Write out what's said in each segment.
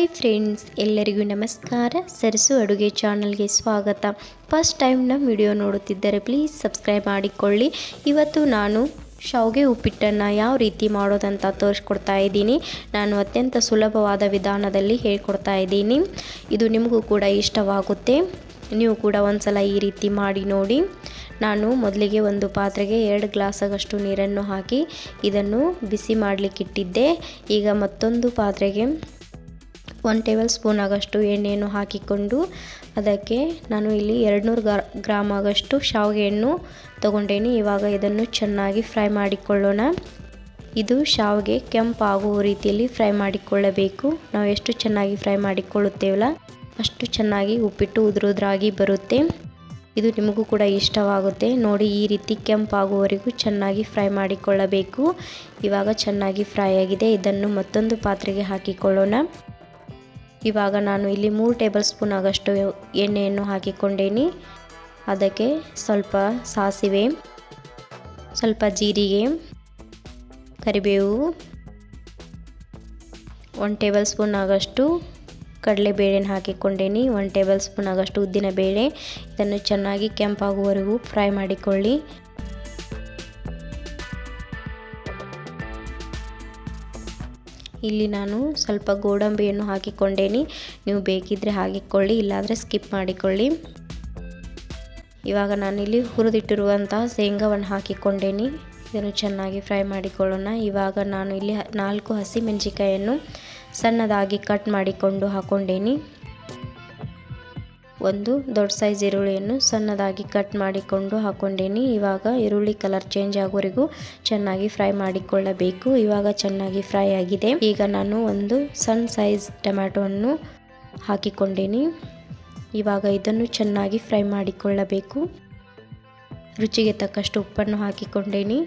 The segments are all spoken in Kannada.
ಹಾಯ್ ಫ್ರೆಂಡ್ಸ್, ಎಲ್ಲರಿಗೂ ನಮಸ್ಕಾರ. ಸರಸು ಅಡುಗೆ ಚಾನಲ್ಗೆ ಸ್ವಾಗತ. ಫಸ್ಟ್ ಟೈಮ್ ನಮ್ಮ ವಿಡಿಯೋ ನೋಡುತ್ತಿದ್ದರೆ ಪ್ಲೀಸ್ ಸಬ್ಸ್ಕ್ರೈಬ್ ಮಾಡಿಕೊಳ್ಳಿ. ಇವತ್ತು ನಾನು ಶಾವಿಗೆ ಉಪ್ಪಿಟ್ಟನ್ನು ಯಾವ ರೀತಿ ಮಾಡೋದಂತ ತೋರಿಸ್ಕೊಡ್ತಾ ಇದ್ದೀನಿ. ನಾನು ಅತ್ಯಂತ ಸುಲಭವಾದ ವಿಧಾನದಲ್ಲಿ ಹೇಳ್ಕೊಡ್ತಾ ಇದ್ದೀನಿ. ಇದು ನಿಮಗೂ ಕೂಡ ಇಷ್ಟವಾಗುತ್ತೆ. ನೀವು ಕೂಡ ಒಂದ್ಸಲ ಈ ರೀತಿ ಮಾಡಿ ನೋಡಿ. ನಾನು ಮೊದಲಿಗೆ ಒಂದು ಪಾತ್ರೆಗೆ 2 ಗ್ಲಾಸಷ್ಟು ನೀರನ್ನು ಹಾಕಿ ಇದನ್ನು ಬಿಸಿ ಮಾಡಲಿಕ್ಕಿಟ್ಟಿದ್ದೆ. ಈಗ ಮತ್ತೊಂದು ಪಾತ್ರೆಗೆ 1 ಟೇಬಲ್ ಸ್ಪೂನ್ ಆಗಷ್ಟು ಎಣ್ಣೆಯನ್ನು ಹಾಕಿಕೊಂಡು ಅದಕ್ಕೆ ನಾನು ಇಲ್ಲಿ 200 ಗ್ರಾಮ್ ಆಗಷ್ಟು ಶಾವಿಗೆಯನ್ನು ತಗೊಂಡೇನಿ. ಇವಾಗ ಇದನ್ನು ಚೆನ್ನಾಗಿ ಫ್ರೈ ಮಾಡಿಕೊಳ್ಳೋಣ. ಇದು ಶಾವಿಗೆ ಕೆಂಪಾಗುವ ರೀತಿಯಲ್ಲಿ ಫ್ರೈ ಮಾಡಿಕೊಳ್ಳಬೇಕು. ನಾವು ಎಷ್ಟು ಚೆನ್ನಾಗಿ ಫ್ರೈ ಮಾಡಿಕೊಳ್ಳುತ್ತೇವಲ್ಲ ಅಷ್ಟು ಚೆನ್ನಾಗಿ ಉಪ್ಪಿಟ್ಟು ಉದುರಾಗಿ ಬರುತ್ತೆ. ಇದು ನಿಮಗೂ ಕೂಡ ಇಷ್ಟವಾಗುತ್ತೆ. ನೋಡಿ, ಈ ರೀತಿ ಕೆಂಪಾಗುವವರೆಗೂ ಚೆನ್ನಾಗಿ ಫ್ರೈ ಮಾಡಿಕೊಳ್ಳಬೇಕು. ಇವಾಗ ಚೆನ್ನಾಗಿ ಫ್ರೈ ಆಗಿದೆ. ಇದನ್ನು ಮತ್ತೊಂದು ಪಾತ್ರೆಗೆ ಹಾಕಿಕೊಳ್ಳೋಣ. ಇವಾಗ ನಾನು ಇಲ್ಲಿ 3 ಟೇಬಲ್ ಸ್ಪೂನ್ ಆಗಷ್ಟು ಎಣ್ಣೆಯನ್ನು ಹಾಕಿಕೊಂಡೇನಿ. ಅದಕ್ಕೆ ಸ್ವಲ್ಪ ಸಾಸಿವೆ, ಸ್ವಲ್ಪ ಜೀರಿಗೆ, ಕರಿಬೇವು, 1 ಟೇಬಲ್ ಸ್ಪೂನ್ ಆಗಷ್ಟು ಕಡಲೆಬೇಳೆನ ಹಾಕಿಕೊಂಡೇನಿ, 1 ಟೇಬಲ್ ಸ್ಪೂನ್ ಆಗಷ್ಟು ಉದ್ದಿನ ಬೇಳೆ. ಇದನ್ನು ಚೆನ್ನಾಗಿ ಕೆಂಪಾಗುವವರೆಗೂ ಫ್ರೈ ಮಾಡಿಕೊಳ್ಳಿ. ಇಲ್ಲಿ ನಾನು ಸ್ವಲ್ಪ ಗೋಡಂಬಿಯನ್ನು ಹಾಕಿಕೊಂಡೇನಿ. ನೀವು ಬೇಕಿದ್ದರೆ ಹಾಕಿಕೊಳ್ಳಿ, ಇಲ್ಲಾಂದರೆ ಸ್ಕಿಪ್ ಮಾಡಿಕೊಳ್ಳಿ. ಇವಾಗ ನಾನಿಲ್ಲಿ ಹುರಿದಿಟ್ಟಿರುವಂತಹ ಶೇಂಗಾವನ್ನು ಹಾಕಿಕೊಂಡೇನಿ. ಇದನ್ನು ಚೆನ್ನಾಗಿ ಫ್ರೈ ಮಾಡಿಕೊಳ್ಳೋಣ. ಇವಾಗ ನಾನು ಇಲ್ಲಿ 4 ಹಸಿಮೆಣಸಿನಕಾಯಿಯನ್ನು ಸಣ್ಣದಾಗಿ ಕಟ್ ಮಾಡಿಕೊಂಡು ಹಾಕೊಂಡೇನಿ. 1 ದೊಡ್ಡ ಸೈಜ್ ಈರುಳ್ಳಿಯನ್ನು ಸಣ್ಣದಾಗಿ ಕಟ್ ಮಾಡಿಕೊಂಡು ಹಾಕೊಂಡೇನಿ. ಇವಾಗ ಈರುಳ್ಳಿ ಕಲರ್ ಚೇಂಜ್ ಆಗೋವರೆಗೂ ಚೆನ್ನಾಗಿ ಫ್ರೈ ಮಾಡಿಕೊಳ್ಳಬೇಕು. ಇವಾಗ ಚೆನ್ನಾಗಿ ಫ್ರೈ ಆಗಿದೆ. ಈಗ ನಾನು 1 ಸಣ್ಣ ಸೈಜ್ ಟೊಮ್ಯಾಟೊವನ್ನು ಹಾಕಿಕೊಂಡೇನಿ. ಇವಾಗ ಇದನ್ನು ಚೆನ್ನಾಗಿ ಫ್ರೈ ಮಾಡಿಕೊಳ್ಳಬೇಕು. ರುಚಿಗೆ ತಕ್ಕಷ್ಟು ಉಪ್ಪನ್ನು ಹಾಕಿಕೊಂಡೇನಿ.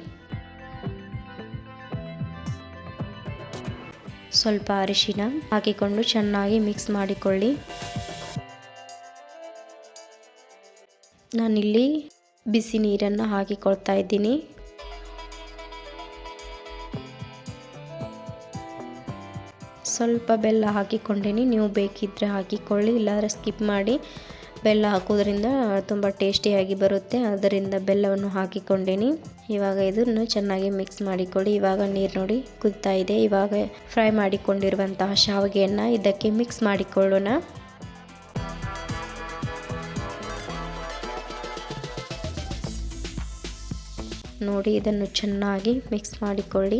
ಸ್ವಲ್ಪ ಅರಿಶಿನ ಹಾಕಿಕೊಂಡು ಚೆನ್ನಾಗಿ ಮಿಕ್ಸ್ ಮಾಡಿಕೊಳ್ಳಿ. ನಾನಿಲ್ಲಿ ಬಿಸಿ ನೀರನ್ನು ಹಾಕಿಕೊಳ್ತಾ ಇದ್ದೀನಿ. ಸ್ವಲ್ಪ ಬೆಲ್ಲ ಹಾಕಿಕೊಂಡೇನಿ. ನೀವು ಬೇಕಿದ್ದರೆ ಹಾಕಿಕೊಳ್ಳಿ, ಇಲ್ಲಾಂದರೆ ಸ್ಕಿಪ್ ಮಾಡಿ. ಬೆಲ್ಲ ಹಾಕೋದ್ರಿಂದ ತುಂಬ ಟೇಸ್ಟಿಯಾಗಿ ಬರುತ್ತೆ. ಅದರಿಂದ ಬೆಲ್ಲವನ್ನು ಹಾಕಿಕೊಂಡೇನಿ. ಇವಾಗ ಇದನ್ನು ಚೆನ್ನಾಗಿ ಮಿಕ್ಸ್ ಮಾಡಿಕೊಳ್ಳಿ. ಇವಾಗ ನೀರು ನೋಡಿ ಕುದಿತಾ ಇದೆ. ಇವಾಗ ಫ್ರೈ ಮಾಡಿಕೊಂಡಿರುವಂತಹ ಶಾವಿಗೆಯನ್ನು ಇದಕ್ಕೆ ಮಿಕ್ಸ್ ಮಾಡಿಕೊಳ್ಳೋಣ. ನೋಡಿ, ಇದನ್ನು ಚೆನ್ನಾಗಿ ಮಿಕ್ಸ್ ಮಾಡಿಕೊಳ್ಳಿ.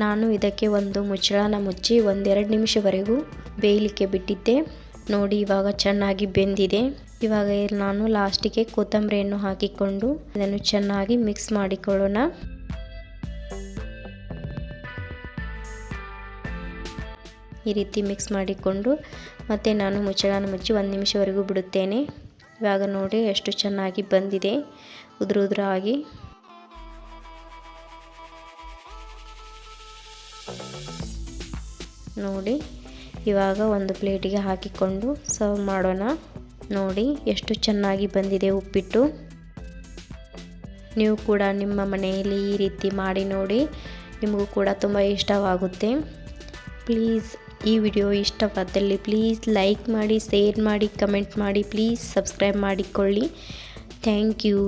ನಾನು ಇದಕ್ಕೆ ಒಂದು ಮುಚ್ಚಳನ ಮುಚ್ಚಿ 1-2 ನಿಮಿಷವರೆಗೂ ಬೇಯಲಿಕ್ಕೆ ಬಿಟ್ಟಿದ್ದೆ. ನೋಡಿ, ಇವಾಗ ಚೆನ್ನಾಗಿ ಬೆಂದಿದೆ. ಇವಾಗ ನಾನು ಲಾಸ್ಟಿಗೆ ಕೊತ್ತಂಬರಿಯನ್ನು ಹಾಕಿಕೊಂಡು ಇದನ್ನು ಚೆನ್ನಾಗಿ ಮಿಕ್ಸ್ ಮಾಡಿಕೊಳ್ಳೋಣ. ಈ ರೀತಿ ಮಿಕ್ಸ್ ಮಾಡಿಕೊಂಡು ಮತ್ತೆ ನಾನು ಮುಚ್ಚಳನ ಮುಚ್ಚಿ 1 ನಿಮಿಷವರೆಗೂ ಬಿಡುತ್ತೇನೆ. ಇವಾಗ ನೋಡಿ ಎಷ್ಟು ಚೆನ್ನಾಗಿ ಬಂದಿದೆ, ಉದುರಾಗಿ. ನೋಡಿ, ಇವಾಗ ಒಂದು ಪ್ಲೇಟಿಗೆ ಹಾಕಿಕೊಂಡು ಸರ್ವ್ ಮಾಡೋಣ. ನೋಡಿ ಎಷ್ಟು ಚೆನ್ನಾಗಿ ಬಂದಿದೆ ಉಪ್ಪಿಟ್ಟು. ನೀವು ಕೂಡ ನಿಮ್ಮ ಮನೆಯಲ್ಲಿ ಈ ರೀತಿ ಮಾಡಿ ನೋಡಿ, ನಿಮಗೂ ಕೂಡ ತುಂಬ ಇಷ್ಟವಾಗುತ್ತೆ. ಪ್ಲೀಸ್ ಈ ವಿಡಿಯೋ ಇಷ್ಟವಾದಲ್ಲಿ ಪ್ಲೀಸ್ ಲೈಕ್ ಮಾಡಿ, ಶೇರ್ ಮಾಡಿ, ಕಮೆಂಟ್ ಮಾಡಿ. ಪ್ಲೀಸ್ ಸಬ್ಸ್ಕ್ರೈಬ್ ಮಾಡಿಕೊಳ್ಳಿ. Thank you.